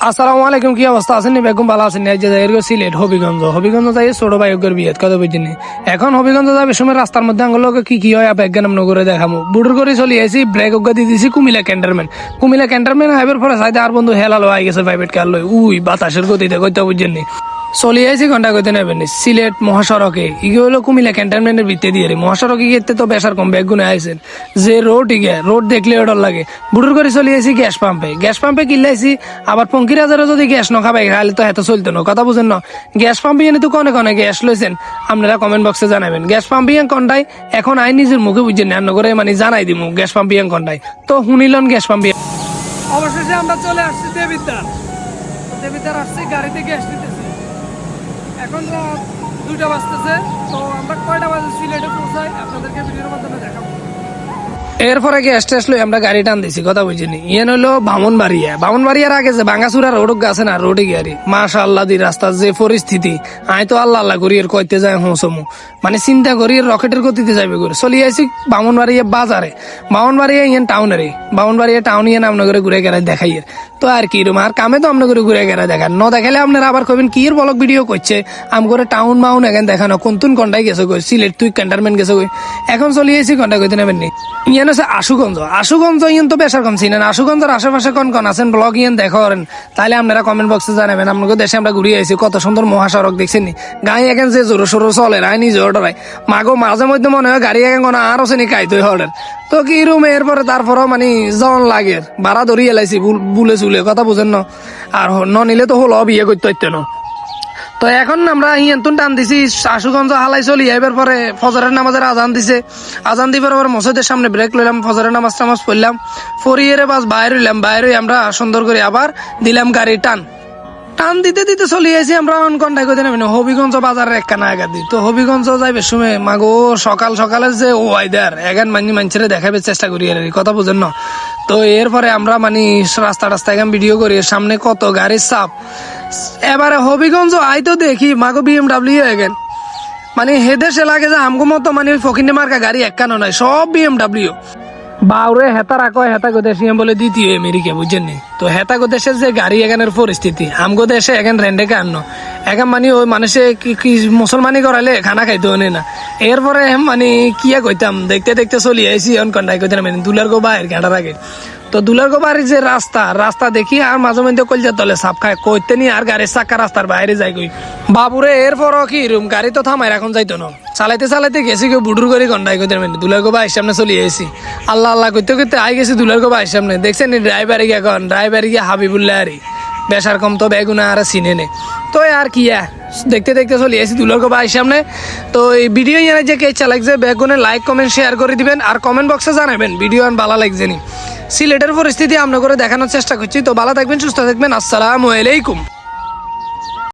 আসসালামু আলাইকুম, কি অবস্থা আছেন? বেগম ভালো আছেন? সিলেট হবিগঞ্জ যাই ছোট ভাইয়ের বিয়ে কথা বুঝিনি। এখন হবিগঞ্জ যাবে সময় রাস্তার মধ্যে আঙ্গুল কি কি হয় বিজ্ঞান নগরে দেখামো বুড়ুর করে চলে আসি ব্রেক অজ্ঞা দিয়ে দিছি কুমিল্লা ক্যান্টারমেন্ট হাইবের পরে সাইডে আর বন্ধু হেলালো হয়ে গেছে প্রাইভেট কার লই উই বাতাসের গতিতে কইতে বুঝেননি চলে আইসি ঘন্টা কইতে নেবেন সিলেট মহাসড়কে ইগে হলো কুমিল্লা ক্যান্টনমেন্টের ভিত্তি দিয়ে মহাসড়কে গিয়ে তো বেসার কম ব্যাগ গুনে আইসেন যে রোড দেখলে ওডর লাগে বুড়ুর করে চলে আইসি গ্যাস পাম্পে কিনলাইছি আবার পঙ্কিরাজারে যদি গ্যাস ন খাবাই খাইলে তো এত চলতো না কথা বুঝেন না গ্যাস পাম্পে এনে তো কনে কনে গ্যাস লইছেন আপনারা কমেন্ট বক্সে জানাবেন গ্যাস পাম্পে কন্টাই এখন আই নিজের মুখে বুঝছেন না করে মানে জানাই দিমু গ্যাস পাম্পে কন্টাই তো শুনিলন গ্যাস পাম্পে অবশেষে আমরা চলে আসছি দেবিদ্দার আসছি গাড়িতে গ্যাস নিতেছি এখন রাত 2টা বাজতেছে তো আমরা কয়টা বাজে সিলেটে পৌঁছাই আপনাদেরকে ভিডিওর মাধ্যমে দেখাবো। এরপরে গ্যাস টেস্ট লই আমরা গাড়ি টান দিছি কথা বুঝিনি ইয়েন হলো বামনবাড়িয়ার আগে যে ভাঙাচুরা রোড আছে না রোডে গাড়ি মাশাআল্লাহ দি রাস্তার যে পরিস্থিতি আই তো আল্লাহ করি এর কইতে যায় হোঁসমু মানে চিন্তা করি রকেটের গতিতে যাবে করে চলি আইছি বামনবাড়িয়া বাজারে Brahmanbaria yen Brahmanbaria town yen আপনার করে ঘুরে গেড়াই দেখাই তো আর কি রুম আর কামে তো আপনার করে ঘুরে গেড়াই দেখান ন দেখালে আপনারা আবার কবেন কি এর ব্লগ ভিডিও করছে আম করে টাউন মাউন এখন দেখানো কোন কন্টাই গেছে কই সিলেট তুই ক্যান্টনমেন্ট গেছে কই এখন চলি আইছি কন্টাই কইতে নেবেন নি ইয়েন হচ্ছে আশুগঞ্জ ইয়েন তো বেসার কম চিনেন আশুগঞ্জের আশেপাশে কোন আছেন ব্লগ ইয়েন দেখা করেন তাহলে আপনারা কমেন্ট বক্সে জানাবেন আপনাকে দেশে আমরা ঘুরিয়ে আইছি কত সুন্দর মহাসড়ক দেখছেন নি গাড়ি এখন যে জোর সোর চলে রায় নিজে অর্ডার মাগো মাঝে মধ্যে মনে হয় গাড়ি এখন কোনো আরো শ্রেণী খাইতে অর্ডার তো কি রুম এরপরে তারপরও মানে জন লাগে ভাড়া ধরিয়ে এলাইছি বুলে চুলে কথা বুঝেন না আর ন নিলে তো হলো বিয়ে করতে হইতে না তো এখন আমরা হিয়ান্তন টান দিছি আশুগঞ্জ হালাই চলি এবার পরে ফজরের নামাজের আজান দিবার পর মসজিদের সামনে ব্রেক লইলাম ফজরের নামাজ পড়লাম ফরিয়ে বাস বাইরে হইলাম বাইরে আমরা সুন্দর করে আবার দিলাম গাড়ি টান দিতে চলে আসি আমরা ঘন্টায় কইতে নেবেন হবিগঞ্জ বাজারের একখানা আগা দিই তো হবিগঞ্জ যাইবে সময় মাগো সকালের যে ওয়াইদার এখন মানুষের দেখাবে চেষ্টা করি আর কথা বুঝেন না তো এরপরে আমরা মানে রাস্তা এখন ভিডিও করি সামনে কত গাড়ির চাপ এবারে হবিগঞ্জ আই তো দেখি মাগো BMW এখন মানে হেদেশে লাগে যে আমগো মতো মানে ওই ফকিনে মার্কা গাড়ি একখানো নয় সব BMW বাউরে হেতা রাখো হেতা গোদেশিয়াম বলে দ্বিতীয় আমেরিকা বুঝছেন নি তো হেতা গোদেশের যে গাড়ি এখানের পরিস্থিতি আমগো দেশে এখন রেন্ডে কান্ন এখন মানে ওই মানুষে কি মুসলমানি করালে খানা খাইতে হনে না এরপরে মানে কিয়া কইতাম দেখতে চলি আইসি এখন কন্টাই কইতে মানে দুলার গো বাইর ঘাটার আগে তো দুলার গো বাড়ির যে রাস্তা দেখি আর মাঝে মধ্যে কলজার তলে সাপ খায় কইতে নি আর গাড়ির চাক্কা রাস্তার বাইরে যাই কই বাবুরে এরপরও কি রুম গাড়ি তো থামাই এখন যাইতো না চালাইতে গেছি কেউ বুডুর করে ঘন্টায় কইতে মানে দুলার গো বাড়ির সামনে চলে আইসি আল্লাহ করতে আই গেছি দুলার গো বাড়ির সামনে দেখছেন ড্রাইভারে গিয়ে হাবিবুল্লাহ আরে বেসার কম তো বেগুনা আর চিনে নে তো আর কি দেখতে চলে আসি দুলার গো বাড়ির সামনে তো এই ভিডিও ইয়ানে যে কে চালাইছে বেগুনে লাইক কমেন্ট শেয়ার করে দিবেন আর কমেন্ট বক্সে জানাবেন ভিডিও আন ভালো লাগছে নি সিলেটের পরিস্থিতি আমরা করে দেখানোর চেষ্টা করছি তো ভালো থাকবেন সুস্থ থাকবেন আসসালামু আলাইকুম।